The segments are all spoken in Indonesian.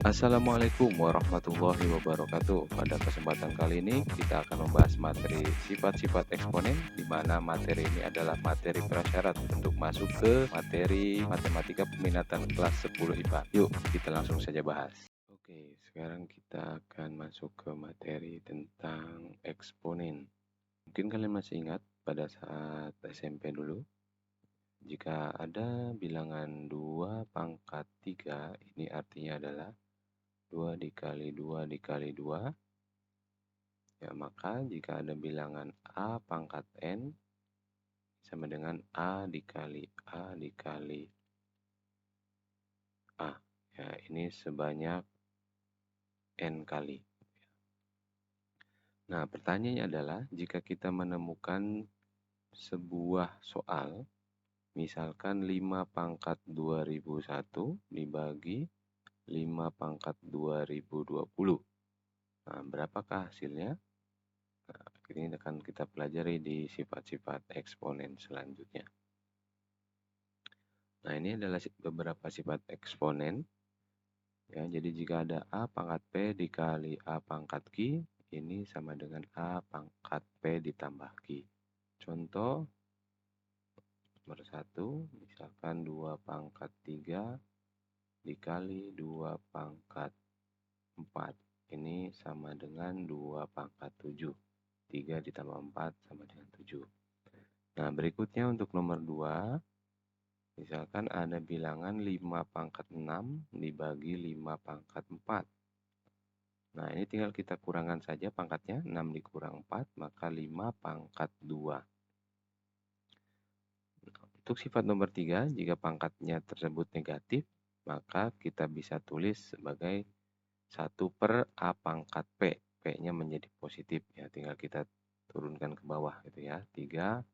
Assalamualaikum warahmatullahi wabarakatuh. Pada kesempatan kali ini kita akan membahas materi sifat-sifat eksponen, di mana materi ini adalah materi prasyarat untuk masuk ke materi matematika peminatan kelas 10 IPA. Yuk kita langsung saja bahas. Oke, sekarang kita akan masuk ke materi tentang eksponen. Mungkin kalian masih ingat pada saat SMP dulu, jika ada bilangan 2 pangkat 3, ini artinya adalah 2 dikali 2 dikali 2, ya maka jika ada bilangan A pangkat N sama dengan A dikali A dikali A. Ya, ini sebanyak N kali. Nah, pertanyaannya adalah jika kita menemukan sebuah soal, misalkan 5 pangkat 2001 dibagi 5 pangkat 2020. Nah, berapakah hasilnya? Nah, ini akan kita pelajari di sifat-sifat eksponen selanjutnya. Nah, ini adalah beberapa sifat eksponen. Ya, jadi jika ada A pangkat P dikali A pangkat Q, ini sama dengan A pangkat P ditambah Q. Contoh nomor 1, misalkan 2 pangkat 3 dikali 2 pangkat 4. Ini sama dengan 2 pangkat 7. 3 ditambah 4 sama dengan 7. Nah, berikutnya untuk nomor 2, misalkan ada bilangan 5 pangkat 6 dibagi 5 pangkat 4. Nah, ini tinggal kita kurangkan saja pangkatnya. 6 dikurang 4, maka 5 pangkat 2. Untuk sifat nomor 3, jika pangkatnya tersebut negatif, maka kita bisa tulis sebagai 1 per A pangkat P. P-nya menjadi positif. Ya, tinggal kita turunkan ke bawah gitu ya. 3,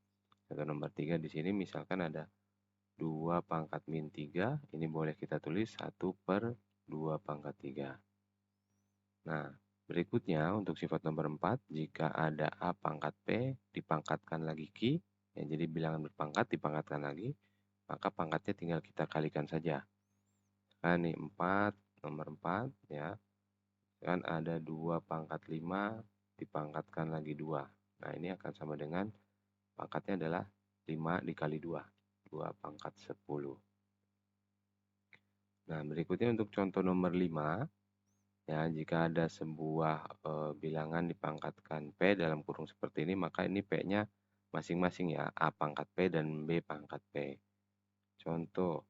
atau nomor 3 di sini misalkan ada 2 pangkat min 3, ini boleh kita tulis 1 per 2 pangkat 3. Nah, berikutnya untuk sifat nomor 4, jika ada A pangkat P dipangkatkan lagi Q, ya, jadi bilangan berpangkat dipangkatkan lagi, maka pangkatnya tinggal kita kalikan saja. Nah, ini 4, nomor 4, ya, kan ada 2 pangkat 5 dipangkatkan lagi 2. Nah, ini akan sama dengan pangkatnya adalah 5 dikali 2, 2 pangkat 10. Nah, berikutnya untuk contoh nomor 5, ya, jika ada sebuah bilangan dipangkatkan P dalam kurung seperti ini, maka ini P-nya masing-masing ya, A pangkat P dan B pangkat P. Contoh,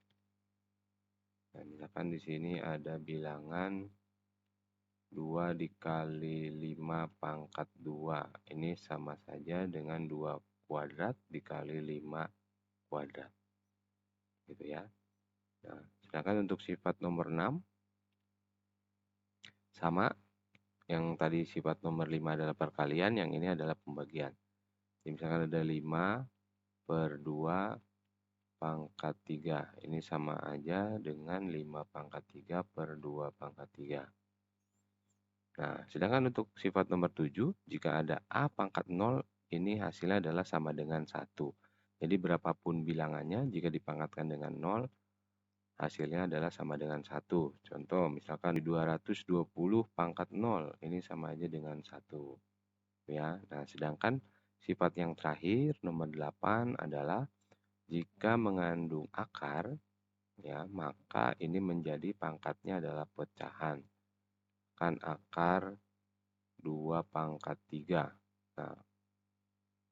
nah, misalkan di sini ada bilangan 2 dikali 5 pangkat 2. Ini sama saja dengan 2 kuadrat dikali 5 kuadrat. Gitu ya. Nah, sedangkan untuk sifat nomor 6, sama. Yang tadi sifat nomor 5 adalah perkalian, yang ini adalah pembagian. Jadi misalkan ada 5 per 2 pangkat 3. Ini sama aja dengan 5 pangkat 3 per 2 pangkat 3. Nah, sedangkan untuk sifat nomor 7, jika ada A pangkat 0, ini hasilnya adalah sama dengan 1. Jadi berapapun bilangannya, jika dipangkatkan dengan 0, hasilnya adalah sama dengan 1. Contoh, misalkan 220 pangkat 0, ini sama aja dengan 1. Ya, nah sedangkan sifat yang terakhir, nomor 8 adalah jika mengandung akar, ya, maka ini menjadi pangkatnya adalah pecahan. Kan akar 2 pangkat 3. Nah,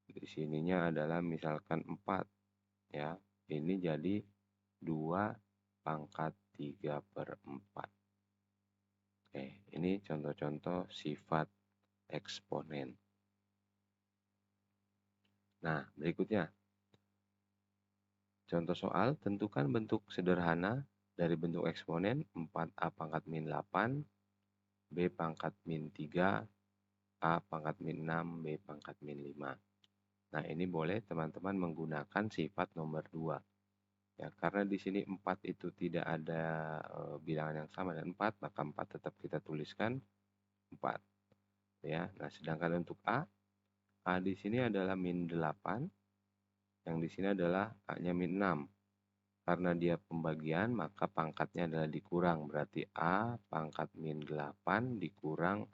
di sininya adalah misalkan 4, ya. Ini jadi 2 pangkat 3 per 4. Oke, ini contoh-contoh sifat eksponen. Nah, berikutnya. Contoh soal, tentukan bentuk sederhana dari bentuk eksponen 4A pangkat min 8, B pangkat min 3, A pangkat min 6, B pangkat min 5. Nah, ini boleh teman-teman menggunakan sifat nomor 2. Ya, karena di sini 4 itu tidak ada bilangan yang sama dengan 4, maka 4 tetap kita tuliskan 4. Ya, nah sedangkan untuk A di sini adalah min 8, yang di sini adalah A-nya min 6. karena dia pembagian, maka pangkatnya adalah dikurang. Berarti A pangkat min 8 dikurang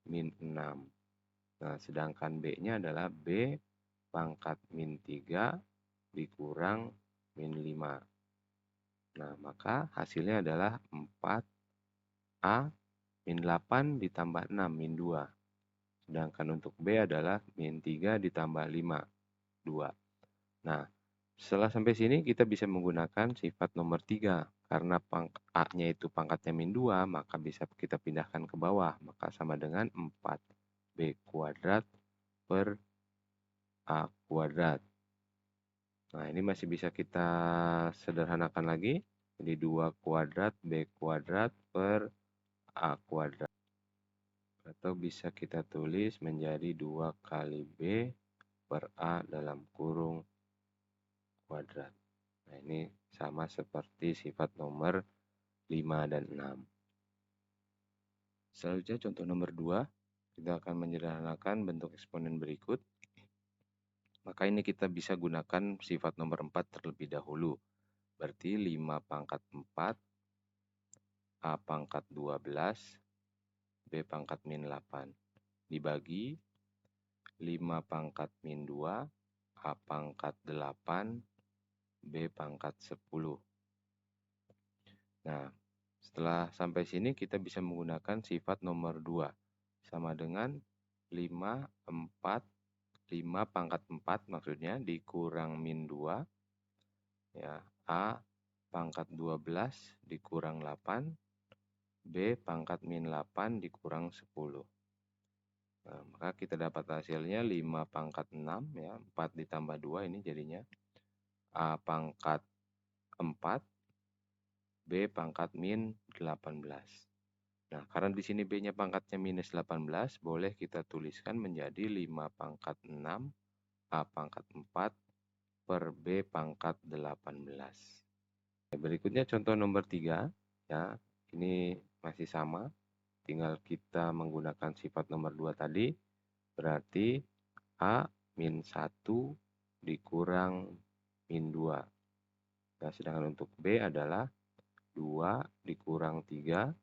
min 6. Nah, sedangkan B-nya adalah B pangkat min 3 dikurang min 5. Nah, maka hasilnya adalah 4A min 8 ditambah 6, min 2. Sedangkan untuk B adalah min 3 ditambah 5, 2. Nah, setelah sampai sini kita bisa menggunakan sifat nomor 3. Karena A-nya itu pangkatnya min 2, maka bisa kita pindahkan ke bawah. Maka sama dengan 4B kuadrat per A kuadrat. Nah, ini masih bisa kita sederhanakan lagi. Jadi 2 kuadrat B kuadrat per A kuadrat. Atau bisa kita tulis menjadi 2 kali B per A dalam kurung kuadrat. Nah, ini sama seperti sifat nomor 5 dan 6. Selanjutnya contoh nomor 2, kita akan menyederhanakan bentuk eksponen berikut. Maka ini kita bisa gunakan sifat nomor 4 terlebih dahulu. Berarti 5 pangkat 4, A pangkat 12, B pangkat min 8. Dibagi 5 pangkat min 2, A pangkat 8, B pangkat 10. Nah, setelah sampai sini kita bisa menggunakan sifat nomor 2. Sama dengan 5, 4, 5 pangkat 4 maksudnya dikurang min 2. Ya, A pangkat 12 dikurang 8, B pangkat min 8 dikurang 10. Nah, maka kita dapat hasilnya 5 pangkat 6, ya, 4 ditambah 2 ini jadinya A pangkat 4, B pangkat min 18. Nah, karena di sini B-nya pangkatnya minus 18, boleh kita tuliskan menjadi 5 pangkat 6, A pangkat 4, per B pangkat 18. Berikutnya contoh nomor 3, ya, ini masih sama. Tinggal kita menggunakan sifat nomor 2 tadi, berarti A min 1 dikurang min 2. Nah, sedangkan untuk B adalah 2 dikurang 3,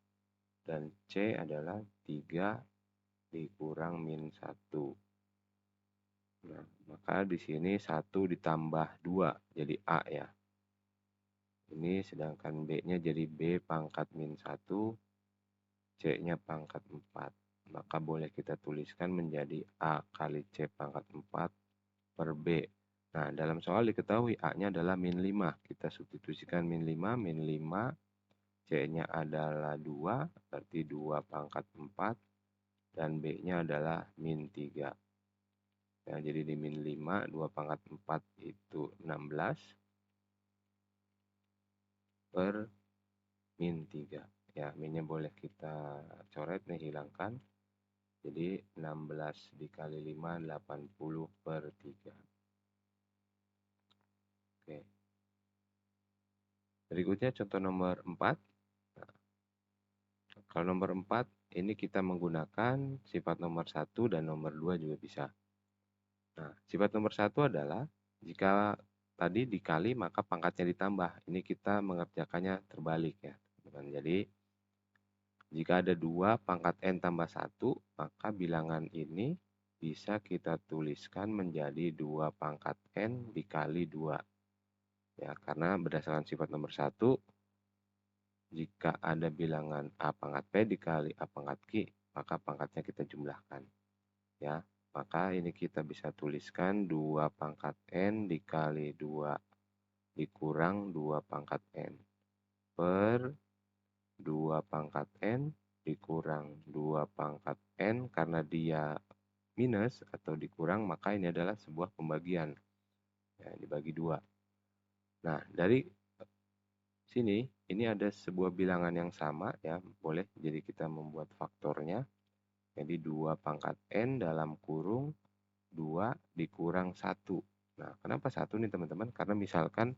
dan C adalah 3 dikurang min 1. Nah, maka di sini 1 ditambah 2, jadi A ya. Ini sedangkan B-nya jadi B pangkat min 1, C-nya pangkat 4. Maka boleh kita tuliskan menjadi A kali C pangkat 4 per B. Nah, dalam soal diketahui A-nya adalah min 5. Kita substitusikan min 5, min 5. C-nya adalah 2, berarti 2 pangkat 4. Dan B-nya adalah min 3. Ya, jadi di min 5, 2 pangkat 4 itu 16. Per min 3. Ya, minnya boleh kita coret nih, hilangkan. Jadi 16 dikali 5, 80 per 3. Oke. Berikutnya contoh nomor 4. Nah, kalau nomor 4, ini kita menggunakan sifat nomor 1 dan nomor 2 juga bisa. Nah, sifat nomor 1 adalah jika tadi dikali maka pangkatnya ditambah. Ini kita mengerjakannya terbalik ya, teman-teman. Jadi jika ada 2 pangkat N tambah 1, maka bilangan ini bisa kita tuliskan menjadi 2 pangkat N dikali 2. Ya, karena berdasarkan sifat nomor 1, jika ada bilangan A pangkat P dikali A pangkat Q, maka pangkatnya kita jumlahkan. Ya, maka ini kita bisa tuliskan 2 pangkat N dikali 2 dikurang 2 pangkat N per 2 pangkat N dikurang 2 pangkat N, karena dia minus atau dikurang maka ini adalah sebuah pembagian. Ya, dibagi 2. Nah, dari sini ini ada sebuah bilangan yang sama ya, boleh jadi kita membuat faktornya. Jadi 2 pangkat N dalam kurung 2 dikurang 1. Nah, kenapa 1 nih teman-teman? Karena misalkan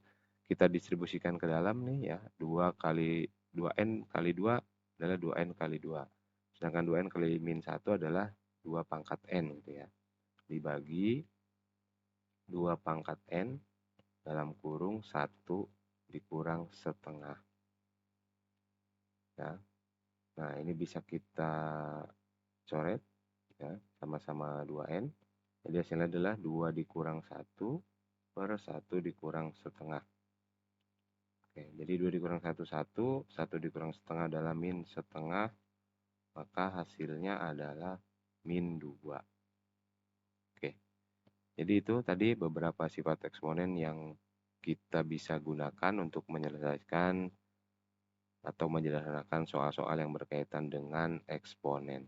kita distribusikan ke dalam nih ya, 2 kali 2N kali 2 adalah 2N kali 2. Sedangkan 2N kali min 1 adalah 2 pangkat N gitu ya. Dibagi 2 pangkat N dalam kurung 1 dikurang setengah. Ya. Nah, ini bisa kita coret ya, sama-sama 2N. Jadi hasilnya adalah 2 dikurang 1 per 1 dikurang setengah. Oke, jadi 2 dikurang 1, 1 dikurang setengah adalah min setengah, maka hasilnya adalah min 2. Oke, jadi itu tadi beberapa sifat eksponen yang kita bisa gunakan untuk menyelesaikan atau menyederhanakan soal-soal yang berkaitan dengan eksponen.